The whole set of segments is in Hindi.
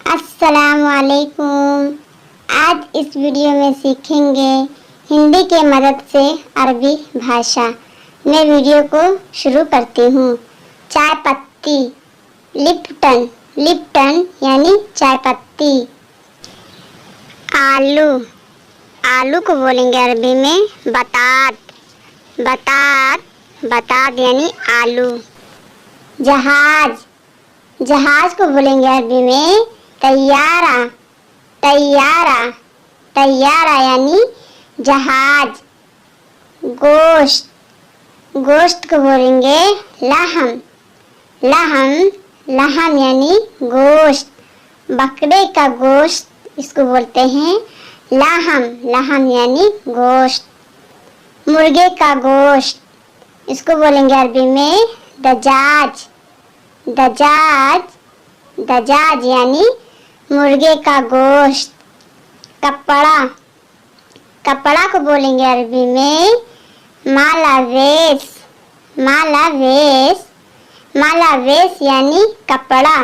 अस्सलामुअलैकुम। आज इस वीडियो में सीखेंगे हिंदी के मदद से अरबी भाषा। मैं वीडियो को शुरू करती हूँ। चाय पत्ती, लिप्टन। लिप्टन यानी चाय पत्ती। आलू, आलू को बोलेंगे अरबी में बतात। बतात, बतात यानी आलू। जहाज, जहाज को बोलेंगे अरबी में तैयारा। तैयारा, तैयारा यानी जहाज। गोश्त, गोश्त को बोलेंगे लहम। लहम, लहम यानी गोश्त। बकरे का गोश्त इसको बोलते हैं लहम। लहम यानी गोश्त। मुर्गे का गोश्त इसको बोलेंगे अरबी में दजाज। दजाज, दजाज यानी मुर्गे का गोश्त। कपड़ा, कपड़ा को बोलेंगे अरबी में मालावेस। मालावेस, मालावेस यानी कपड़ा।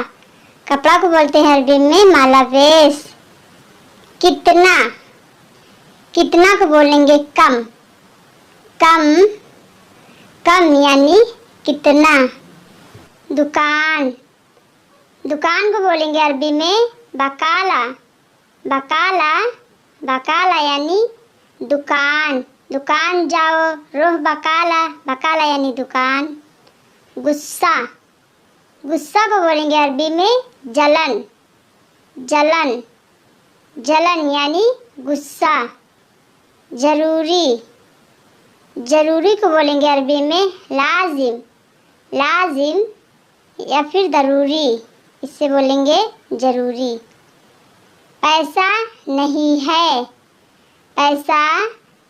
कपड़ा को बोलते हैं अरबी में मालावेस। कितना, कितना को बोलेंगे कम। कम, कम यानी कितना। दुकान, दुकान को बोलेंगे अरबी में बकाला। बकाला, बकाला यानी दुकान। दुकान जाओ रोह बकाला। बकाला यानी दुकान। गुस्सा, गुस्सा को बोलेंगे अरबी में जलन। जलन, जलन यानी गुस्सा। जरूरी, जरूरी को बोलेंगे अरबी में लाजिम। लाजिम या फिर जरूरी, इससे बोलेंगे जरूरी। पैसा नहीं है, पैसा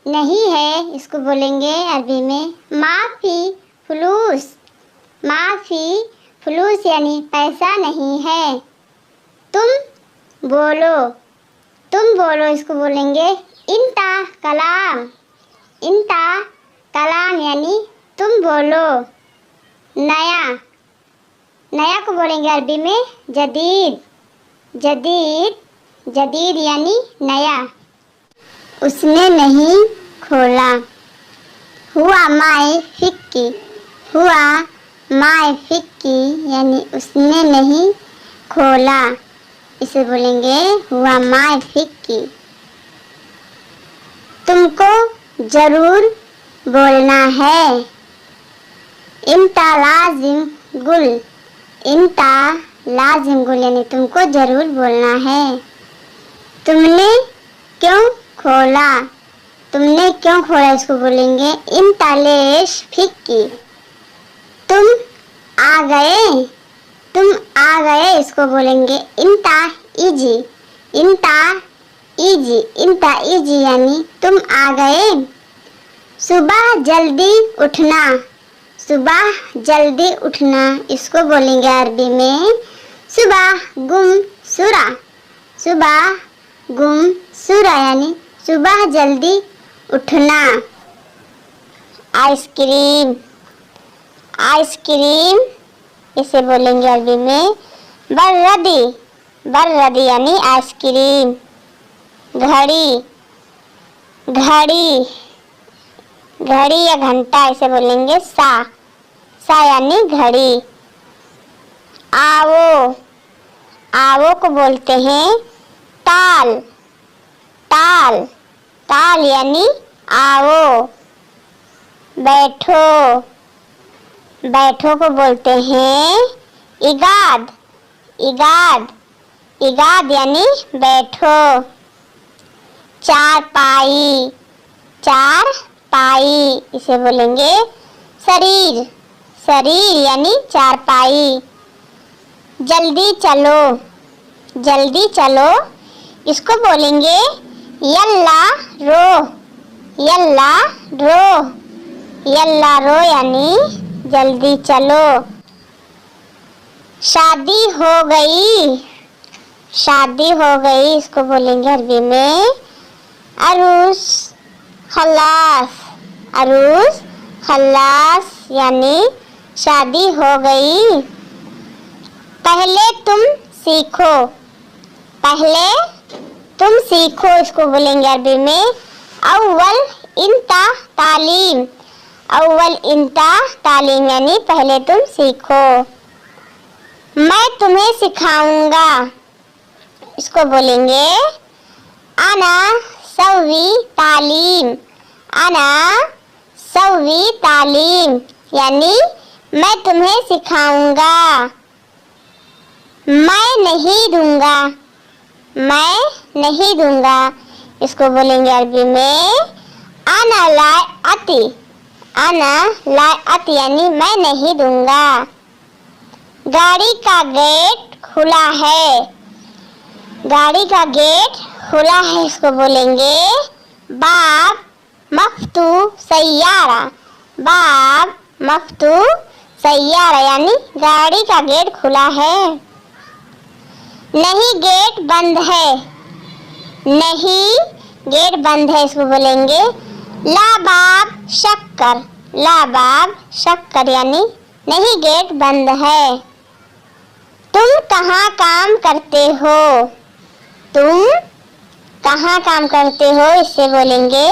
नहीं है इसको बोलेंगे अरबी में माफ़ी फुलूस। माफ़ी फुलूस यानी पैसा नहीं है। तुम बोलो, तुम बोलो इसको बोलेंगे इंता कलाम। इंता कलाम यानी तुम बोलो। नया, नया को बोलेंगे अरबी में जदीद। जदीद, जदीद यानी नया। उसने नहीं खोला, हुआ माए फिक्की। हुआ माए फिक्की यानी उसने नहीं खोला, इसे बोलेंगे हुआ माए फिक्की। तुमको जरूर बोलना है इंता लाजिम गुल। इंता लाजिम गुल यानी तुमको जरूर बोलना है। तुमने क्यों खोला, तुमने क्यों खोला इसको बोलेंगे इंता लेश फिक्की। तुम आ गए, तुम आ गए इसको बोलेंगे इंता इजी। इंता इजी, इंता इजी यानी तुम आ गए। सुबह जल्दी उठना। सुबह जल्दी उठना इसको बोलेंगे अरबी में सुबह गुम सुरा। सुबह गुम सुरा यानी सुबह जल्दी उठना। आइसक्रीम, आइसक्रीम इसे बोलेंगे अरबी में बर्रदी। बर्रदी यानी आइसक्रीम। घड़ी, घड़ी, घड़ी या घंटा इसे बोलेंगे सा। सा यानी घड़ी। आवो, आवो को बोलते हैं ताल। ताल, ताल यानी आवो। बैठो, बैठो को बोलते हैं इगाद। इगाद, इगाद यानी बैठो। चारपाई, चार पाई इसे बोलेंगे शरीर। शरीर यानी चारपाई। जल्दी चलो, जल्दी चलो इसको बोलेंगे यल्ला रो। यल्ला रो, यल्ला रो यानी जल्दी चलो। शादी हो गई, शादी हो गई इसको बोलेंगे अरबी में अरूस खलास। अरूस खलास यानी शादी हो गई। पहले तुम सीखो, पहले तुम सीखो, इसको बोलेंगे अरबी में अव्वल इंता तालीम। अव्वल इंता तालीम यानी पहले तुम सीखो। मैं तुम्हें सिखाऊंगा, इसको बोलेंगे अना सवी तालीम। अना सवी तालीम यानी मैं तुम्हें सिखाऊंगा। मैं नहीं दूंगा, मैं नहीं दूंगा, इसको बोलेंगे अरबी में अना ला अति। अना ला अति यानी मैं नहीं दूंगा। गाड़ी का गेट खुला है। गाड़ी का गेट खुला है, इसको बोलेंगे बाब मफ्तू सैयारा। बाब मफ्तू सैयारा यानी गाड़ी का गेट खुला है। नहीं गेट बंद है। नहीं गेट बंद है, इसको बोलेंगे लाबाब शक्कर। लाबाब शक्कर यानी नहीं गेट बंद है। तुम कहाँ काम करते हो। तुम कहाँ काम करते हो, इससे बोलेंगे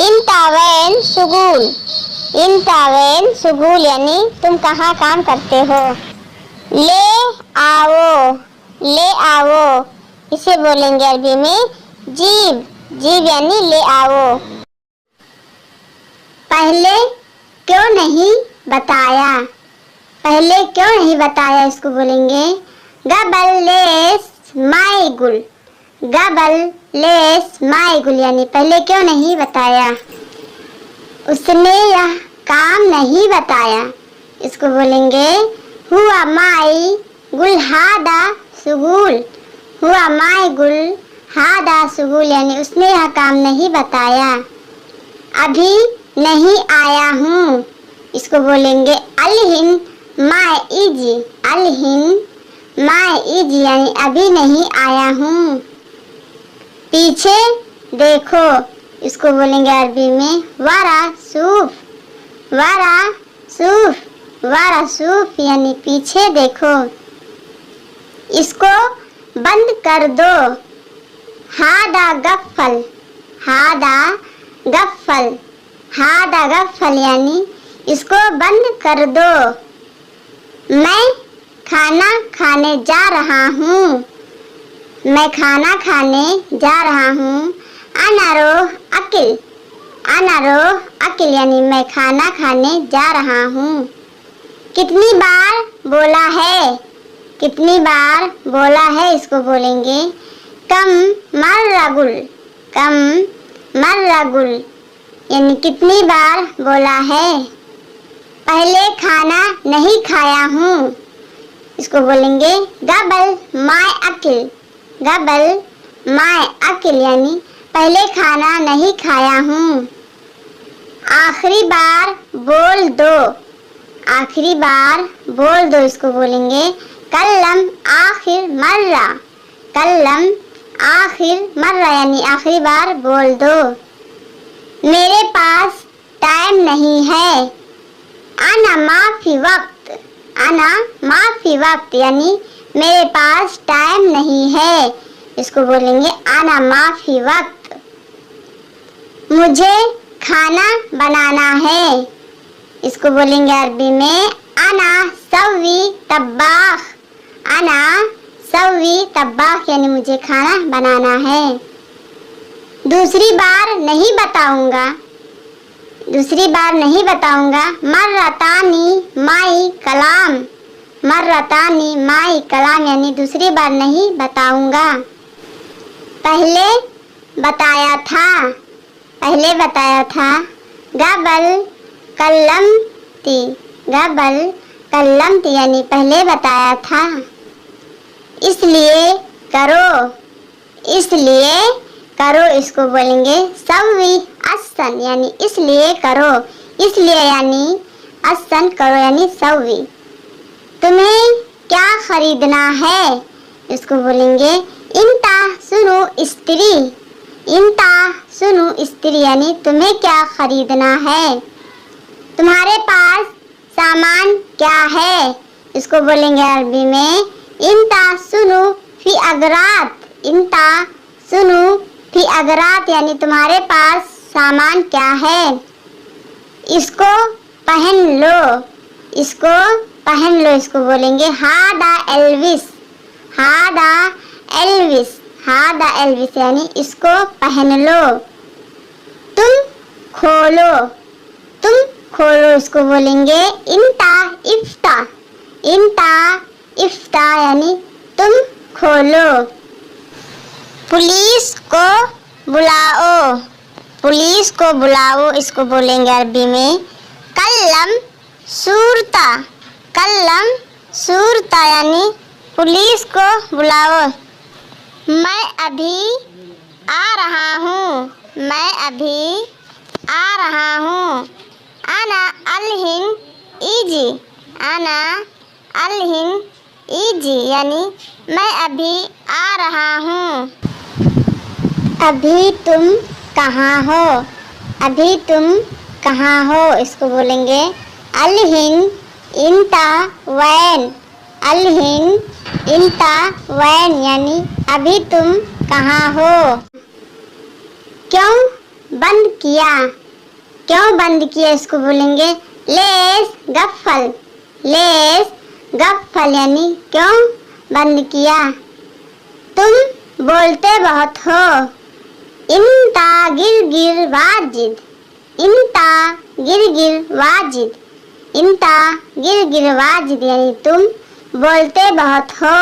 इंतावैन सुगूल। इंतावैन सुगूल यानी तुम कहाँ काम करते हो। ले आओ। ले आओ, इसे बोलेंगे अरबी में जीब। जीब यानी ले आओ। पहले क्यों नहीं बताया। पहले क्यों नहीं बताया, इसको बोलेंगे गबल लेस माइगुल। गबल लेस माइगुल यानी पहले क्यों नहीं बताया। उसने यह काम नहीं बताया, इसको बोलेंगे हुआ माई गुल हादा सुगुल। हुआ माई गुल हादा सुगुल यानी उसने यह काम नहीं बताया। अभी नहीं आया हूँ, इसको बोलेंगे अलहिन माय इजी। अलहिन माय इजी यानी अभी नहीं आया हूँ। पीछे देखो, इसको बोलेंगे अरबी में वारा सूफ। वारा सूफ। वारा सूफ यानी पीछे देखो। इसको बंद कर दो। हादा गफ्फल। हादा गफ्फल। हादा गफ्फल यानी इसको बंद कर दो। मैं खाना खाने जा रहा हूँ। मैं खाना खाने जा रहा हूँ। अनारो अकिल। अनारो अकिल यानी मैं खाना खाने जा रहा हूँ। कितनी बार बोला है। कितनी बार बोला है, इसको बोलेंगे कम मर्रगुल। कम मर्रगुल यानी कितनी बार बोला है। पहले खाना नहीं खाया हूँ, इसको बोलेंगे गबल माय अकिल। गबल माय अकिल यानी पहले खाना नहीं खाया हूँ। आखिरी बार बोल दो। आखिरी बार बोल दो, इसको बोलेंगे कल्लम आखिर मर्रा। कल्लम आखिर मर्रा यानी आखिरी बार बोल दो। मेरे पास टाइम नहीं है। आना माफी वक्त। आना माफी वक्त यानी मेरे पास टाइम नहीं है, इसको बोलेंगे आना माफी वक्त। मुझे खाना बनाना है, इसको बोलेंगे अरबी में आना सवी तब्बाख। आना सवी तब्बाख यानी मुझे खाना बनाना है। दूसरी बार नहीं बताऊंगा। दूसरी बार नहीं बताऊंगा। मर्रतानी माई कलाम। मर्रतानी माई कलाम यानी दूसरी बार नहीं बताऊंगा। पहले बताया था। पहले बताया था। गबल कल्लम ती। गबल कल्लम ती यानी पहले बताया था। इसलिए करो। इसलिए करो, इसको बोलेंगे सवी असन यानी इसलिए करो। इसलिए यानी असन करो यानी सवी। तुम्हें क्या खरीदना है, इसको बोलेंगे इंता सुनो स्त्री। इंता सुनो स्त्री यानी तुम्हें क्या खरीदना है। तुम्हारे पास सामान क्या है, इसको बोलेंगे अरबी में इंता सुनो फी अगरात। इंता सुनो फी अगरात यानी तुम्हारे पास सामान क्या है। इसको पहन लो, इसको पहन लो, इसको बोलेंगे हादा एल्विस, हादा एल्विस, हादा एल्विस यानी इसको पहन लो। तुम खोलो, तुम खोलो, इसको बोलेंगे इंता इफ्ता, इंता इफ्ता यानी तुम खोलो। पुलिस को बुलाओ, पुलिस को बुलाओ, इसको बोलेंगे अरबी में कल्लम सूरता, कल्लम सूरता यानी पुलिस को बुलाओ। मैं अभी आ रहा हूँ, मैं अभी आ रहा हूँ। आना अलहिन इजी, आना अलहिन इजी यानी मैं अभी आ रहा हूँ। अभी तुम कहाँ हो, अभी तुम कहाँ हो, इसको बोलेंगे अलहिन इंता वैन, अलहिन इंता वैन यानी अभी तुम कहाँ हो। क्यों बंद किया, क्यों बंद किया, इसको बोलेंगे लेस गफ्फल, लेस गफ्फल यानी क्यों बंद किया। तुम बोलते बहुत हो, इंता गिरगिर वाजिद, इंता गिरगिर वाजिद, इंता गिरगिर वाजिद यानी तुम बोलते बहुत हो।